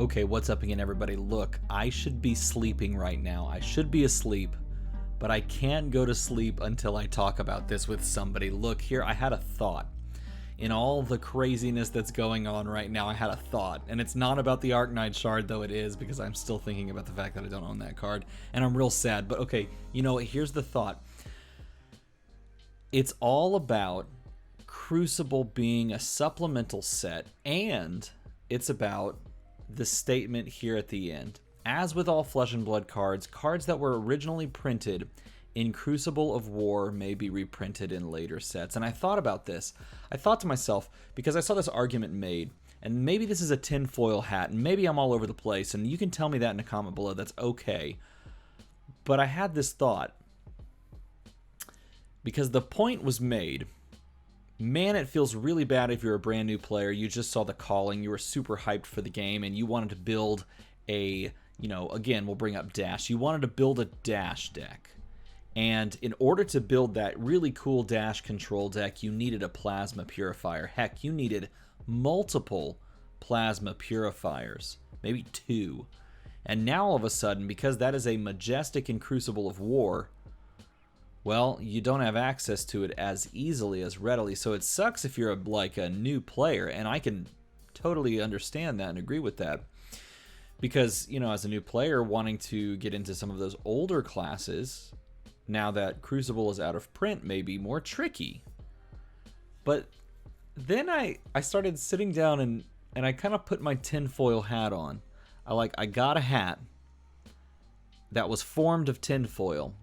Okay, what's up again, everybody? Look, I should be sleeping right now. I should be asleep, but I can't go to sleep until I talk about this with somebody. Look, here, I had a thought. In all the craziness that's going on right now, I had a thought. And it's not about the Arknight Shard, though it is, because I'm still thinking about the fact that I don't own that card. And I'm real sad, but okay, you know what? Here's the thought. It's all about Crucible being a supplemental set, and it's about the statement here at the end. As with all Flesh and Blood cards, cards that were originally printed in Crucible of War may be reprinted in later sets. And I thought about this. I thought to myself, because I saw this argument made, and maybe this is a tinfoil hat, and maybe I'm all over the place, and you can tell me that in a comment below, that's okay. But I had this thought, because the point was made. Man, it feels really bad if you're a brand new player, you just saw the calling, you were super hyped for the game, and you wanted to build a, again, we'll bring up Dash. You wanted to build a Dash deck. And in order to build that really cool Dash control deck, you needed a Plasma Purifier. Heck, you needed multiple Plasma Purifiers, maybe 2. And now all of a sudden, because that is a Majestic in Crucible of War, well, you don't have access to it as easily, as readily. So it sucks if you're like a new player, and I can totally understand that and agree with that. Because, as a new player wanting to get into some of those older classes, now that Crucible is out of print, may be more tricky. But then I started sitting down and I kind of put my tinfoil hat on. I got a hat that was formed of tinfoil.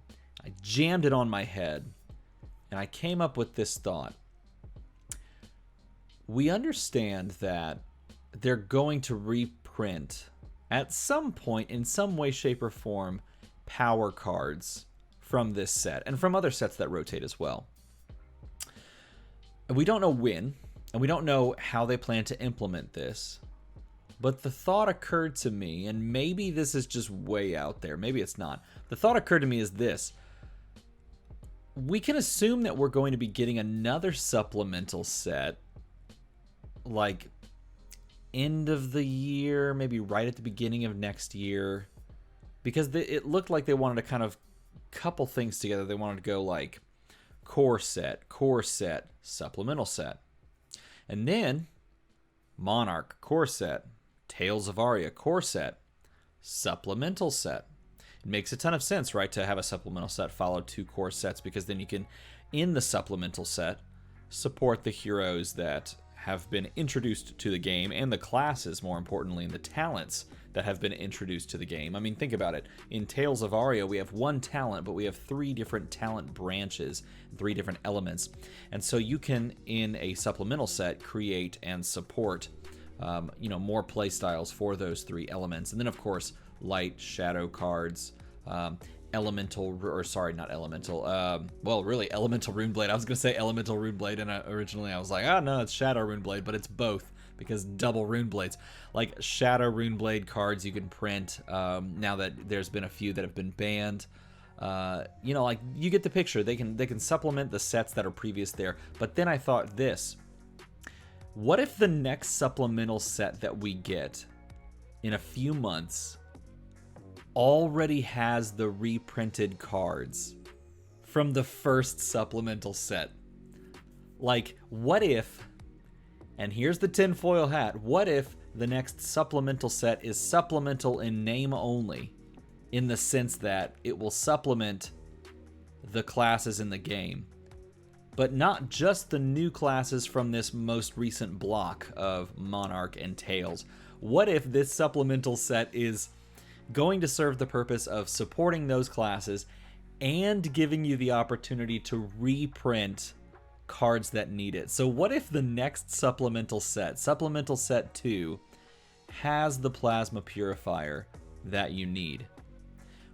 I jammed it on my head, and I came up with this thought. We understand that they're going to reprint, at some point, in some way, shape, or form, power cards from this set, and from other sets that rotate as well. And we don't know when, and we don't know how they plan to implement this, but the thought occurred to me, and maybe this is just way out there, maybe it's not. The thought occurred to me is this. We can assume that we're going to be getting another supplemental set, like end of the year, maybe right at the beginning of next year, because it looked like they wanted to kind of couple things together. They wanted to go like core set, supplemental set, and then Monarch, core set, Tales of Aria, core set, supplemental set. It makes a ton of sense, right, to have a supplemental set follow 2 core sets, because then you can, in the supplemental set, support the heroes that have been introduced to the game, and the classes, more importantly, and the talents that have been introduced to the game. I mean, think about it. In Tales of Aria, we have 1 talent, but we have 3 different talent branches, 3 different elements. And so you can, in a supplemental set, create and support, more play styles for those 3 elements. And then, of course, light, shadow cards, elemental Elemental Runeblade. I was going to say Elemental Runeblade, and originally I was like, no, it's Shadow Runeblade, but it's both, because double Runeblades. Like Shadow Runeblade cards you can print, now that there's been a few that have been banned. Like, you get the picture. They can supplement the sets that are previous there. But then I thought this. What if the next supplemental set that we get in a few months already has the reprinted cards from the first supplemental set? Like, what if, and here's the tinfoil hat, what if the next supplemental set is supplemental in name only, in the sense that it will supplement the classes in the game, but not just the new classes from this most recent block of Monarch and Tales? What if this supplemental set is going to serve the purpose of supporting those classes and giving you the opportunity to reprint cards that need it? So what if the next supplemental set 2, has the Plasma Purifier that you need?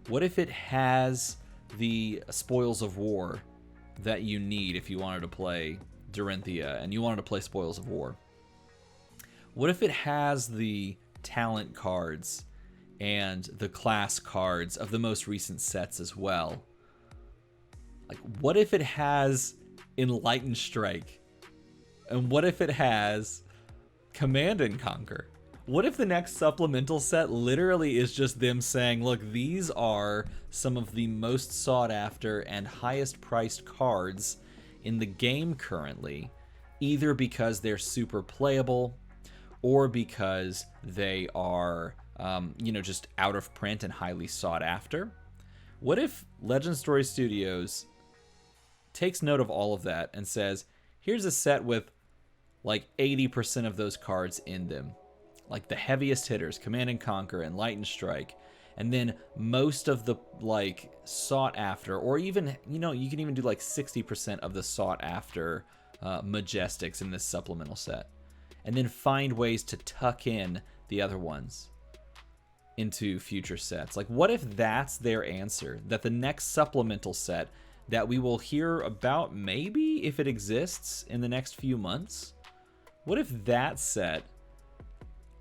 What if it has the Spoils of War that you need if you wanted to play Dorinthia and you wanted to play Spoils of War? What if it has the talent cards and the class cards of the most recent sets as well? Like, what if it has Enlightened Strike? And what if it has Command and Conquer? What if the next supplemental set literally is just them saying, look, these are some of the most sought after and highest priced cards in the game currently, either because they're super playable or because they are, just out of print and highly sought after? What if Legend Story Studios takes note of all of that and says, here's a set with like 80% of those cards in them, like the heaviest hitters, Command and Conquer and Light and Strike, and then most of the like sought after, or even, you can even do like 60% of the sought after Majestics in this supplemental set, and then find ways to tuck in the other ones into future sets. Like, what if that's their answer? That the next supplemental set that we will hear about, maybe if it exists in the next few months, what if that set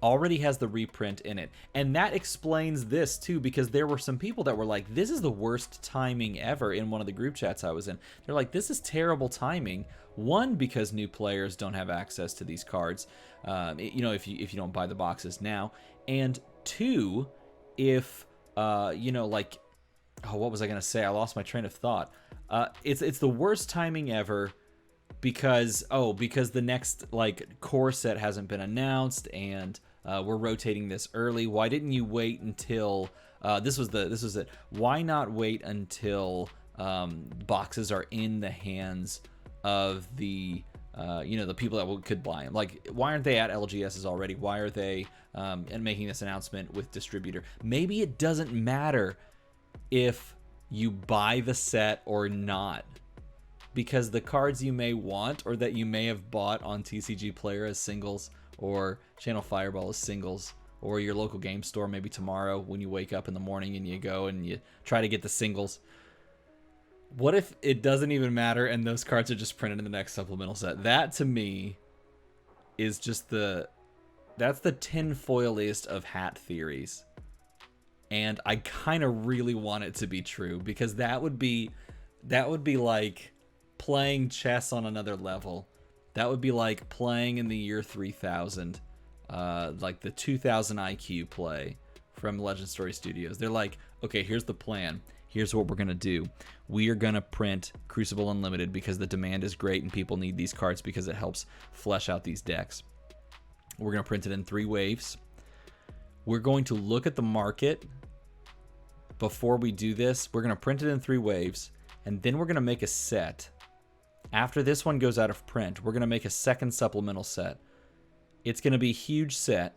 already has the reprint in it? And that explains this too, because there were some people that were like, this is the worst timing ever in one of the group chats I was in. They're like, this is terrible timing. One, because new players don't have access to these cards, if you don't buy the boxes now. And two, if, what was I going to say? I lost my train of thought. It's the worst timing ever because the next like core set hasn't been announced, and we're rotating this early. Why didn't you wait until this was it? Why not wait until boxes are in the hands of the the people that could buy them? Like, why aren't they at LGSs already? Why are they and making this announcement with distributor? Maybe it doesn't matter if you buy the set or not, because the cards you may want or that you may have bought on TCG Player as singles, or Channel Fireball as singles, or your local game store maybe tomorrow when you wake up in the morning and you go and you try to get the singles. What if it doesn't even matter and those cards are just printed in the next supplemental set? That to me is just that's the tinfoiliest of hat theories. And I kind of really want it to be true, because that would be like playing chess on another level. That would be like playing in the year 3000, like the 2000 IQ play from Legend Story Studios. They're like, okay, here's the plan. Here's what we're going to do. We are going to print Crucible Unlimited because the demand is great and people need these cards because it helps flesh out these decks. We're going to print it in 3 waves. We're going to look at the market before we do this. We're going to print it in 3 waves, and then we're going to make a set. After this one goes out of print, we're going to make a second supplemental set. It's going to be a huge set,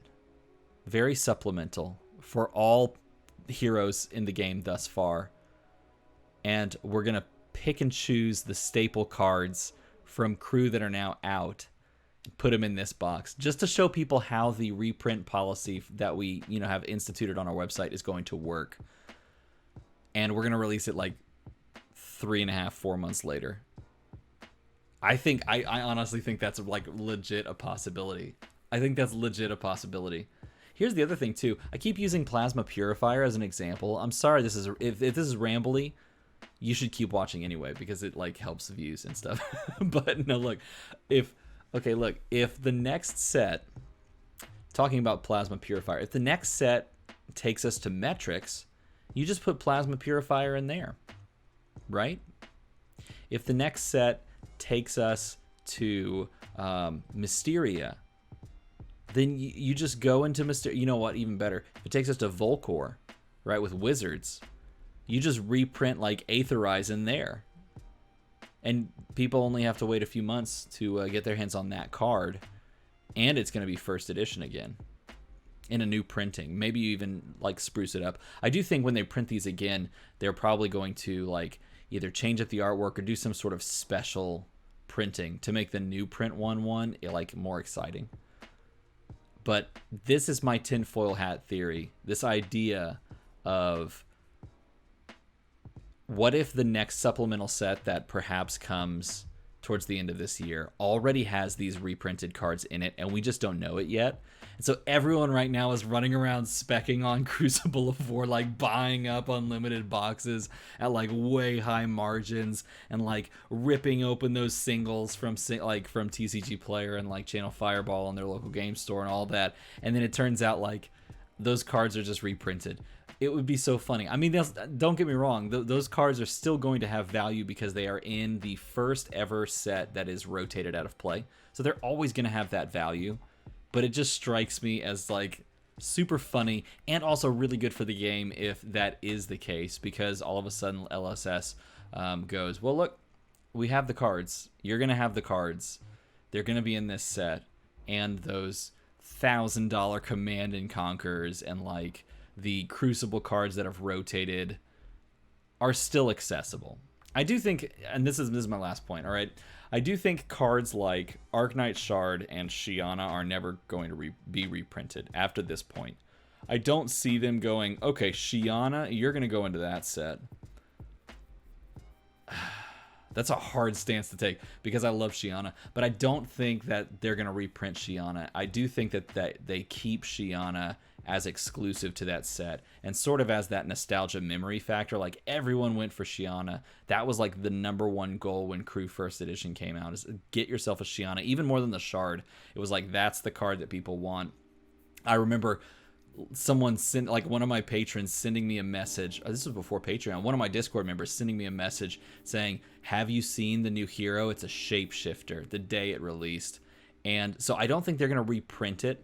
very supplemental for all heroes in the game thus far. And we're going to pick and choose the staple cards from crew that are now out, put them in this box, just to show people how the reprint policy that we have instituted on our website is going to work. And we're going to release it like 3.5, 4 months later. I honestly think that's like legit a possibility. I think that's legit a possibility. Here's the other thing too. I keep using Plasma Purifier as an example. I'm sorry, if this is rambly, you should keep watching anyway, because it like helps views and stuff. But no, look, if the next set, talking about Plasma Purifier, if the next set takes us to metrics, you just put Plasma Purifier in there, right? If the next set takes us to Mysteria, then you just go into Mysteria. You know what? Even better, if it takes us to Volcor, right, with Wizards, you just reprint like Aetherize in there. And people only have to wait a few months to get their hands on that card. And it's going to be first edition again in a new printing. Maybe you even like spruce it up. I do think when they print these again, they're probably going to like either change up the artwork or do some sort of special printing to make the new print one like more exciting. But this is my tinfoil hat theory. This idea of what if the next supplemental set that perhaps comes towards the end of this year already has these reprinted cards in it, and we just don't know it yet. And so everyone right now is running around specking on Crucible of War, like buying up unlimited boxes at like way high margins, and like ripping open those singles from TCG Player and like Channel Fireball in their local game store and all that. And then it turns out like those cards are just reprinted. It would be so funny. I mean, don't get me wrong. Those cards are still going to have value because they are in the first ever set that is rotated out of play. So they're always going to have that value. But it just strikes me as like super funny and also really good for the game if that is the case, because all of a sudden LSS goes, well, look, we have the cards. You're going to have the cards. They're going to be in this set. And those $1,000 Command and Conquers and like the Crucible cards that have rotated are still accessible. I do think, and this is my last point, all right? I do think cards like Arknight Shard and Shiana are never going to be reprinted after this point. I don't see them going, okay, Shiana, you're going to go into that set. That's a hard stance to take because I love Shiana, but I don't think that they're going to reprint Shiana. I do think that they keep Shiana as exclusive to that set and sort of as that nostalgia memory factor. Like everyone went for Shiana. That was like the #1 goal when Crew First Edition came out, is get yourself a Shiana, even more than the Shard. It was like, that's the card that people want. I remember someone sent, like one of my patrons sending me a message. This was before Patreon. One of my Discord members sending me a message saying, have you seen the new hero? It's a shapeshifter, the day it released. And so I don't think they're going to reprint it.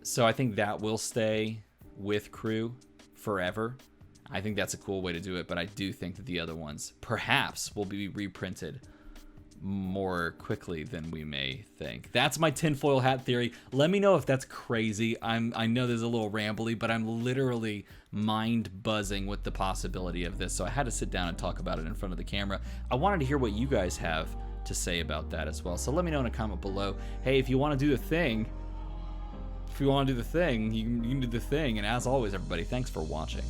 So I think that will stay with Crew forever. I think that's a cool way to do it, but I do think that the other ones perhaps will be reprinted more quickly than we may think. That's my tinfoil hat theory. Let me know if that's crazy. I know there's a little rambly, but I'm literally mind buzzing with the possibility of this. So I had to sit down and talk about it in front of the camera. I wanted to hear what you guys have to say about that as well. So let me know in a comment below. Hey, if you want to do the thing, you can do the thing. And as always, everybody, thanks for watching.